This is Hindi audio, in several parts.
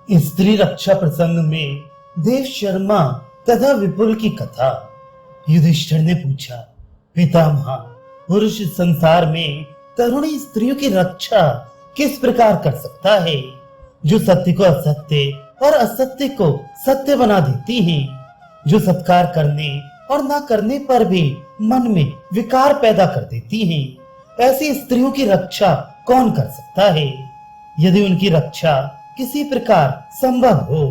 स्त्री रक्षा प्रसंग में देव शर्मा तथा विपुल की कथा। युधिष्ठिर ने पूछा, पितामह, पुरुष संसार में तरुणी स्त्रियों की रक्षा किस प्रकार कर सकता है, जो सत्य को असत्य और असत्य को सत्य बना देती हैं, जो सत्कार करने और ना करने पर भी मन में विकार पैदा कर देती हैं। ऐसी स्त्रियों की रक्षा कौन कर सकता है? यदि उनकी रक्षा किसी प्रकार संभव हो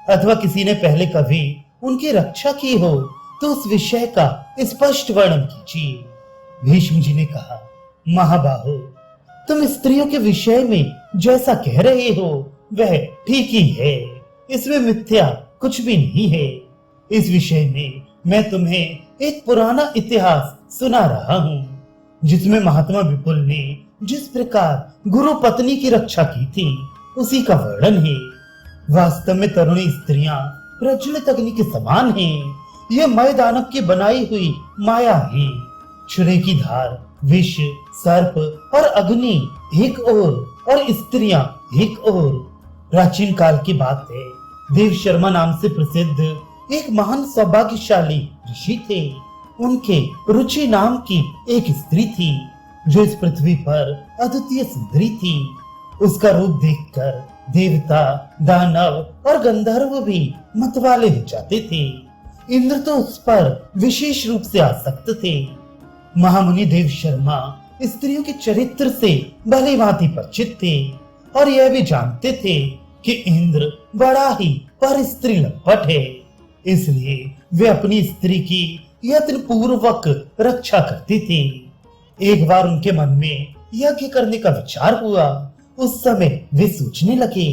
अथवा किसी ने पहले कभी उनकी रक्षा की हो तो उस विषय का स्पष्ट वर्णन कीजिए। भीष्म जी ने कहा, महाबाहो, तुम स्त्रियों के विषय में जैसा कह रहे हो वह ठीक ही है, इसमें मिथ्या कुछ भी नहीं है। इस विषय में मैं तुम्हें एक पुराना इतिहास सुना रहा हूँ, जिसमें महात्मा विपुल ने जिस प्रकार गुरु पत्नी की रक्षा की थी उसी का वर्णन है। वास्तव में तरुणी स्त्रियां प्रज्वलित अग्नि के समान हैं। ये मय दानव की बनाई हुई माया है। छुरे की धार, विष, सर्प और अग्नि एक ओर और स्त्रियां एक ओर। प्राचीन काल की बात है, देव शर्मा नाम से प्रसिद्ध एक महान सौभाग्यशाली ऋषि थे। उनके रुचि नाम की एक स्त्री थी जो इस पृथ्वी पर अद्वितीय सुंदरी थी। उसका रूप देखकर देवता, दानव और गंधर्व भी मतवाले हो जाते थे। इंद्र तो उस पर विशेष रूप से आसक्त थे। महामुनि देव शर्मा स्त्रियों के चरित्र से भली भांति परिचित थे और यह भी जानते थे कि इंद्र बड़ा ही पर स्त्री लंपट है, इसलिए वे अपनी स्त्री की यत्न पूर्वक रक्षा करते थे। एक बार उनके मन में यज्ञ करने का विचार हुआ। उस समय वे सोचने लगे,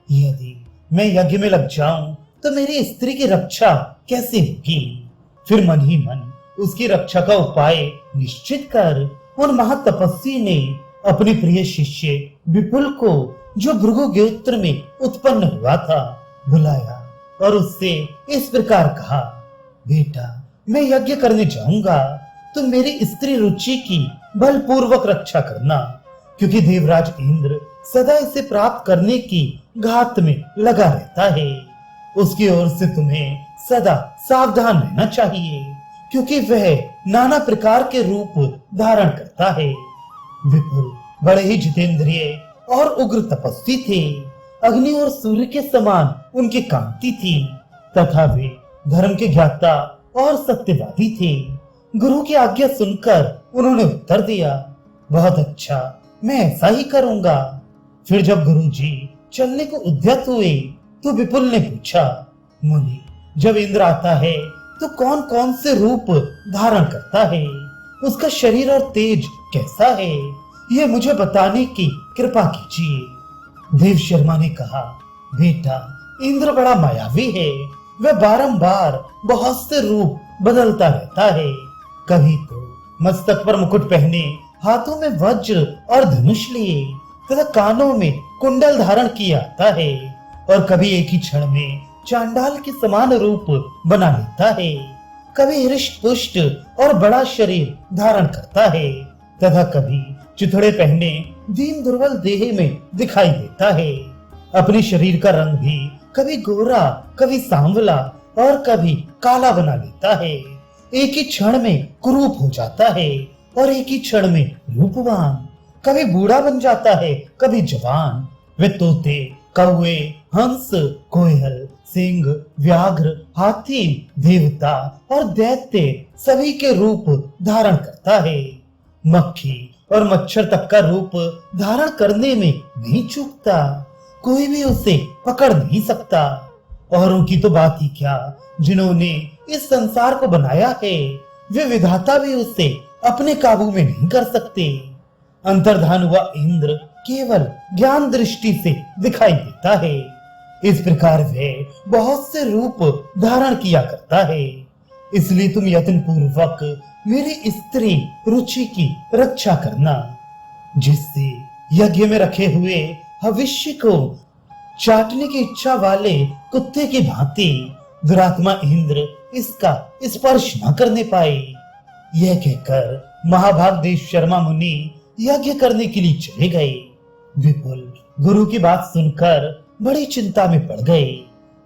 यदि मैं यज्ञ में लग जाऊं तो मेरी स्त्री की रक्षा कैसे होगी। फिर मन ही मन उसकी रक्षा का उपाय निश्चित कर उन महातपस्वी ने अपने प्रिय शिष्य विपुल को, जो भृगु गोत्र में उत्पन्न हुआ था, बुलाया और उससे इस प्रकार कहा, बेटा, मैं यज्ञ करने जाऊंगा, तुम मेरी स्त्री रुचि की बलपूर्वक रक्षा करना, क्योंकि देवराज इंद्र सदा इसे प्राप्त करने की घात में लगा रहता है। उसकी ओर से तुम्हें सदा सावधान रहना चाहिए, क्योंकि वह नाना प्रकार के रूप धारण करता है। विपुल बड़े ही जितेंद्रिय और उग्र तपस्वी थे। अग्नि और सूर्य के समान उनकी कांति थी तथा वे धर्म के ज्ञाता और सत्यवादी थे। गुरु की आज्ञा सुनकर उन्होंने उत्तर दिया, बहुत अच्छा, मैं ऐसा ही करूंगा। फिर जब गुरु जी चलने को उद्यत हुए तो विपुल ने पूछा, मुनि, जब इंद्र आता है तो कौन कौन से रूप धारण करता है, उसका शरीर और तेज कैसा है, यह मुझे बताने की कृपा कीजिए। देव शर्मा ने कहा, बेटा, इंद्र बड़ा मायावी है। वह बारंबार बहुत से रूप बदलता रहता है। कभी तो मस्तक पर मुकुट पहने, हाथों में वज्र और धनुष लिए तथा कानों में कुंडल धारण किया आता है, और कभी एक ही क्षण में चांडाल के समान रूप बना लेता है। कभी हृष्ट पुष्ट और बड़ा शरीर धारण करता है तथा कभी चिथड़े पहने दीन दुर्बल देह में दिखाई देता है। अपने शरीर का रंग भी कभी गोरा, कभी सांवला और कभी काला बना लेता है। एक ही क्षण में कुरूप हो जाता है और एक ही क्षण में रूपवान। कभी बूढ़ा बन जाता है, कभी जवान। वे तोते, कौवे, हंस, कोयल, सिंह, व्याघ्र, हाथी, देवता और दैत्य सभी के रूप धारण करता है। मक्खी और मच्छर तक का रूप धारण करने में नहीं चूकता। कोई भी उसे पकड़ नहीं सकता। औरों की तो बात ही क्या, जिन्होंने इस संसार को बनाया है, वे विधाता भी उसे अपने काबू में नहीं कर सकते। अंतर्धान हुआ इंद्र केवल ज्ञान दृष्टि से दिखाई देता है। इस प्रकार वह बहुत से रूप धारण किया करता है। इसलिए तुम यत्न पूर्वक मेरी स्त्री रुचि की रक्षा करना, जिससे यज्ञ में रखे हुए भविष्य को चाटने की इच्छा वाले कुत्ते की भांति दुरात्मा इंद्र इसका स्पर्श न करने पाए। यह कहकर महाभाग देव शर्मा मुनि यज्ञ करने के लिए चले गए। विपुल गुरु की बात सुनकर बड़ी चिंता में पड़ गए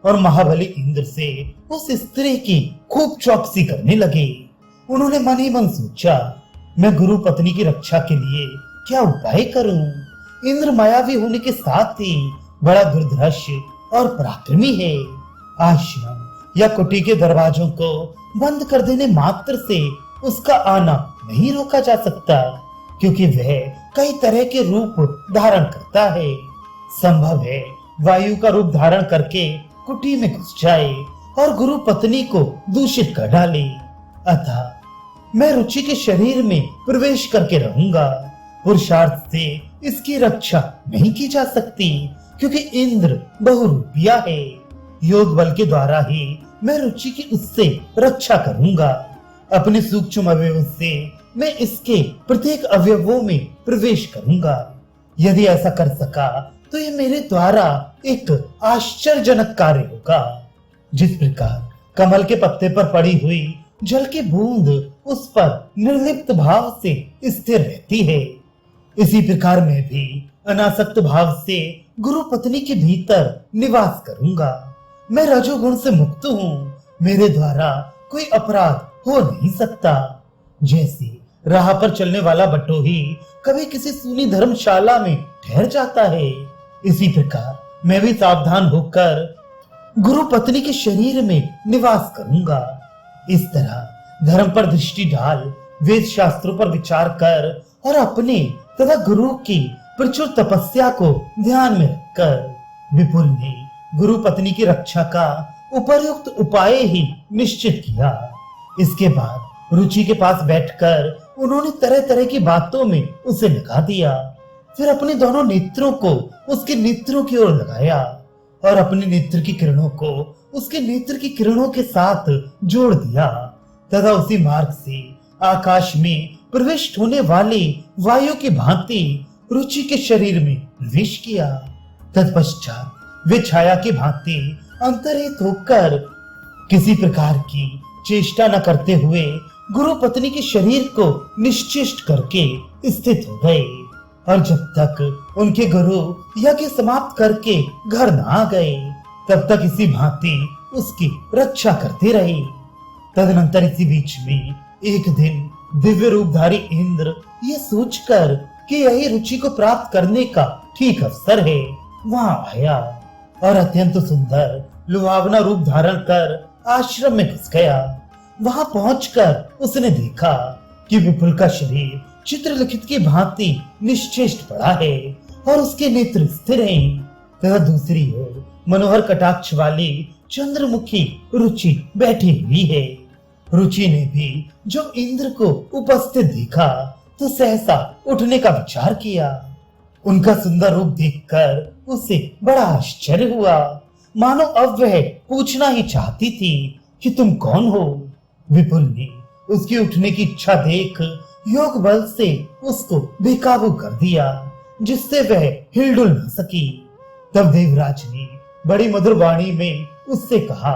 और महाबली इंद्र से उस स्त्री की खूब चौकसी करने लगे। उन्होंने मन ही मन सोचा, मैं गुरु पत्नी की रक्षा के लिए क्या उपाय करूं? इंद्र मायावी होने के साथ ही बड़ा दुर्धर्ष और पराक्रमी है। आश्रम या कुटी के दरवाजों को बंद कर देने मात्र से उसका आना नहीं रोका जा सकता, क्योंकि वह कई तरह के रूप धारण करता है। संभव है वायु का रूप धारण करके कुटी में घुस जाए और गुरु पत्नी को दूषित कर डाले। अतः मैं रुचि के शरीर में प्रवेश करके रहूंगा। पुरुषार्थ से इसकी रक्षा नहीं की जा सकती, क्योंकि इंद्र बहुरूपिया है। योग बल के द्वारा ही मैं रुचि की उससे रक्षा करूंगा। अपने सूक्ष्म अवयवों से मैं इसके प्रत्येक अवयवों में प्रवेश करूंगा। यदि ऐसा कर सका तो ये मेरे द्वारा एक आश्चर्यजनक कार्य होगा। जिस प्रकार कमल के पत्ते पर पड़ी हुई जल की बूंद उस पर निर्लिप्त भाव से स्थिर रहती है, इसी प्रकार मैं भी अनासक्त भाव से गुरु पत्नी के भीतर निवास करूंगा। मैं रजोगुण से मुक्त हूँ, मेरे द्वारा कोई अपराध हो नहीं सकता। जैसे राह पर चलने वाला बटोही कभी किसी सूनी धर्मशाला में ठहर जाता है, इसी प्रकार मैं भी सावधान होकर गुरु पत्नी के शरीर में निवास करूंगा। इस तरह धर्म पर दृष्टि डाल, वेद शास्त्रों पर विचार कर और अपने तथा गुरु की प्रचुर तपस्या को ध्यान में रखकर विपुल ने गुरु पत्नी की रक्षा का उपर्युक्त उपाय ही निश्चित किया। इसके बाद रुचि के पास बैठकर उन्होंने तरह तरह की बातों में उसे लगा दिया। फिर अपने दोनों नेत्रों को उसके नेत्रों की ओर लगाया और अपने नेत्र की किरणों को उसके नेत्र की किरणों के साथ जोड़ दिया तथा उसी मार्ग से आकाश में प्रविष्ट होने वाली वायु की भांति रुचि के शरीर में प्रवेश किया। तत्पश्चात वे छाया की भांति अंतर्हित होकर किसी प्रकार की चेष्टा न करते हुए गुरु पत्नी के शरीर को निश्चेष्ट करके स्थित हो गए और जब तक उनके गुरु यज्ञ समाप्त करके घर न आ गए तब तक इसी भांति उसकी रक्षा करते रहे। तदनंतर इसी बीच में एक दिन दिव्य रूपधारी इंद्र ये सोचकर कि यही रुचि को प्राप्त करने का ठीक अवसर है वहां आया और अत्यंत सुंदर लुभावना रूप धारण कर आश्रम में घुस गया। वहां पहुंचकर उसने देखा कि विपुल का शरीर चित्रलिखित की भांति निश्चेष्ट पड़ा है और उसके नेत्र स्थिर हैं तथा दूसरी ओर मनोहर कटाक्ष वाली चंद्रमुखी रुचि बैठी हुई है। रुचि ने भी जो इंद्र को उपस्थित देखा तो सहसा उठने का विचार किया। उनका सुंदर रूप देखकर उसे बड़ा आश्चर्य हुआ, मानो अब वह पूछना ही चाहती थी कि तुम कौन हो। विपुल ने उसकी उठने की इच्छा देख योग बल से उसको बेकाबू कर दिया, जिससे वह हिलडुल न सकी। तब देवराज ने बड़ी मधुर वाणी में उससे कहा,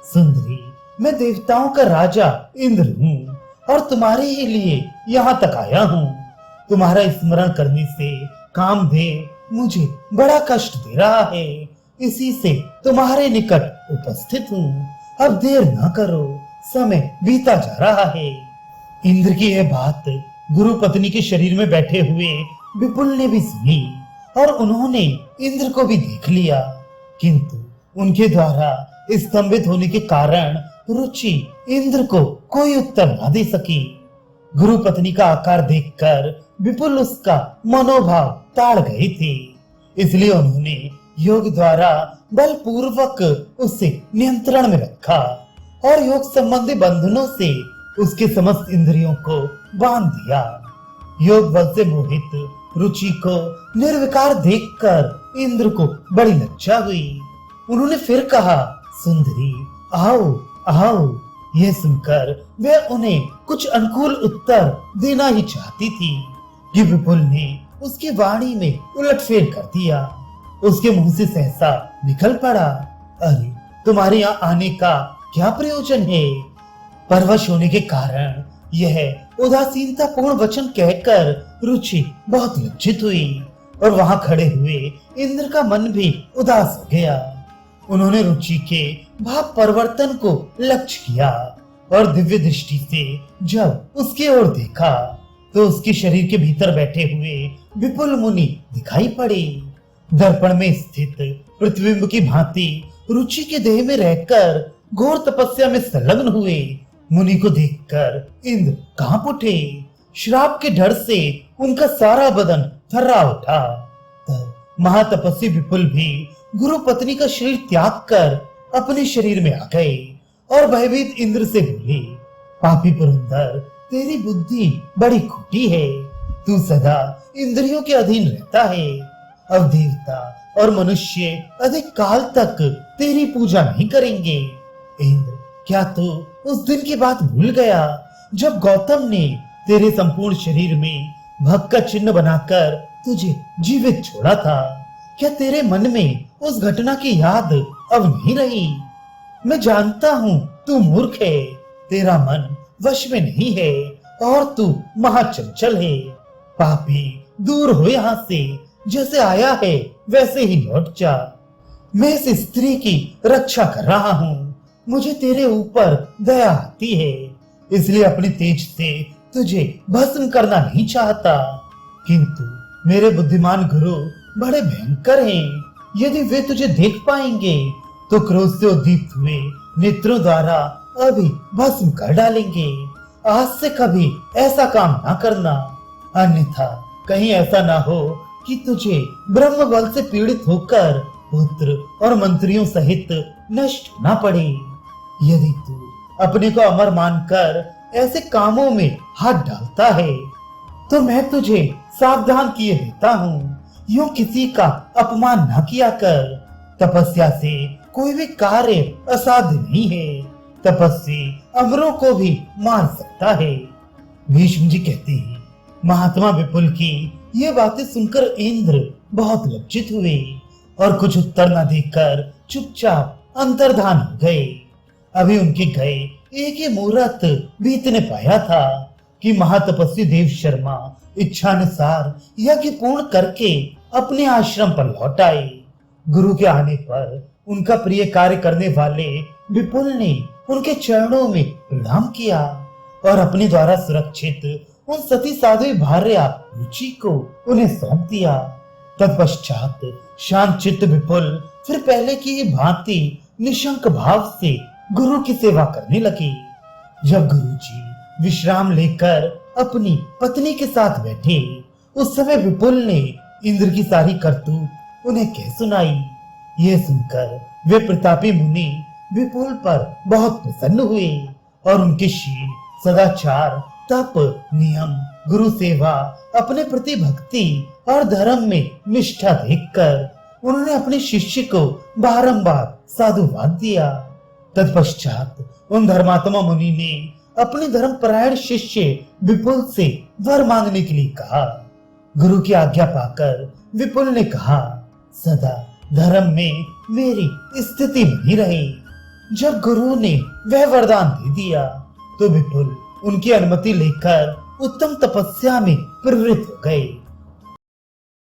सुंदरी, मैं देवताओं का राजा इंद्र हूँ और तुम्हारे ही लिए यहाँ तक आया हूँ। तुम्हारा स्मरण करने से कामधेनु मुझे बड़ा कष्ट दे रहा है, इसी से तुम्हारे निकट उपस्थित हूँ। अब देर न करो, समय बीता जा रहा है। इंद्र की यह बात गुरु पत्नी के शरीर में बैठे हुए विपुल ने भी सुनी और उन्होंने इंद्र को भी देख लिया, किंतु उनके द्वारा स्तंभित होने के कारण रुचि इंद्र को कोई उत्तर न दे सकी। गुरु पत्नी का आकार देखकर विपुल उसका मनोभाव ताड़ गए थे, इसलिए उन्होंने योग द्वारा बलपूर्वक उसे नियंत्रण में रखा और योग संबंधी बंधनों से उसके समस्त इंद्रियों को बांध दिया। योग बल से मोहित रुचि को निर्विकार देखकर इंद्र को बड़ी लज्जा हुई। उन्होंने फिर कहा, सुंदरी, आओ आओ। यह सुनकर वह उन्हें कुछ अनुकूल उत्तर देना ही चाहती थी कि विपुल ने उसकी वाणी में उलटफेर कर दिया। उसके मुंह से सहसा निकल पड़ा, अरे तुम्हारे यहाँ आने का क्या प्रयोजन है? परवश होने के कारण यह उदासीनता पूर्ण वचन कहकर रुचि बहुत लज्जित हुई और वहां खड़े हुए इंद्र का मन भी उदास हो गया। उन्होंने रुचि के भाव परिवर्तन को लक्ष्य किया और दिव्य दृष्टि से जब उसकी ओर देखा तो उसके शरीर के भीतर बैठे हुए विपुल मुनि दिखाई पड़े। दर्पण में स्थित प्रतिबिंब की भांति रुचि के देह में रहकर घोर तपस्या में संलग्न हुए मुनि को देखकर इंद्र कांप उठे। श्राप के डर से उनका सारा बदन थर्रा उठा। तब महातपस्वी विपुल भी गुरु पत्नी का शरीर त्याग कर अपने शरीर में आ गए और भयभीत इंद्र से बोले, पापी पुरंदर, तेरी बुद्धि बड़ी खोटी है। तू सदा इंद्रियों के अधीन रहता है। अब देवता और मनुष्य अधिक काल तक तेरी पूजा नहीं करेंगे। इंद्र, क्या तू उस दिन की बात भूल गया जब गौतम ने तेरे संपूर्ण शरीर में भग का चिन्ह बनाकर तुझे जीवित छोड़ा था? क्या तेरे मन में उस घटना की याद अब नहीं रही? मैं जानता हूँ तू मूर्ख है, तेरा मन वश में नहीं है और तू महाचंचल है। पापी, दूर हो यहाँ से। जैसे आया है वैसे ही लौट जा। मैं इस स्त्री की रक्षा कर रहा हूँ। मुझे तेरे ऊपर दया आती है, इसलिए अपने तेज से तुझे भस्म करना नहीं चाहता। किंतु मेरे बुद्धिमान गुरु बड़े भयंकर हैं। यदि वे तुझे देख पाएंगे तो क्रोध से उद्दीप्त हुए नेत्रों द्वारा अभी भस्म कर डालेंगे। आज से कभी ऐसा काम ना करना, अन्यथा कहीं ऐसा ना हो कि तुझे ब्रह्म बल से पीड़ित होकर पुत्र और मंत्रियों सहित नष्ट होना पड़े। यदि तू अपने को अमर मानकर ऐसे कामों में हाथ डालता है तो मैं तुझे सावधान किए देता हूँ। यूं किसी का अपमान न किया कर। तपस्या से कोई भी कार्य असाध्य नहीं है। तपस्वी अमरों को भी मार सकता है। भीष्म जी कहते हैं, महात्मा विपुल की ये बातें सुनकर इंद्र बहुत लज्जित हुए और कुछ उत्तर न देकर चुपचाप अंतर्धान हो गए। अभी उनके गए एक ही मुहूर्त बीतने पाया था कि महातपस्वी देव शर्मा इच्छानुसार यज्ञ पूर्ण करके अपने आश्रम पर लौट आए। गुरु के आने पर उनका प्रिय कार्य करने वाले विपुल ने उनके चरणों में प्रणाम किया और अपने द्वारा सुरक्षित उन सती साध्वी भार्या रुचि को उन्हें सौंप दिया। तत्पश्चात शांत चित्त विपुल फिर पहले की ही भांति निशंक भाव से गुरु की सेवा करने लगे। जब गुरुजी विश्राम लेकर अपनी पत्नी के साथ बैठे उस समय विपुल ने इंद्र की सारी करतूत उन्हें कह सुनाई। ये सुनकर वे प्रतापी मुनि विपुल पर बहुत प्रसन्न हुए और उनके शील, सदाचार, तप, नियम, गुरु सेवा, अपने प्रति भक्ति और धर्म में निष्ठा देखकर उन्होंने अपने शिष्य को बारंबार साधुवाद दिया। तत्पश्चात उन धर्मात्मा मुनि ने अपने धर्म परायण शिष्य विपुल से वर मांगने के लिए कहा। गुरु की आज्ञा पाकर विपुल ने कहा, सदा धर्म में मेरी स्थिति बनी रहे। जब गुरु ने वह वरदान दे दिया तो विपुल उनकी अनुमति लेकर उत्तम तपस्या में प्रवृत्त हो गए।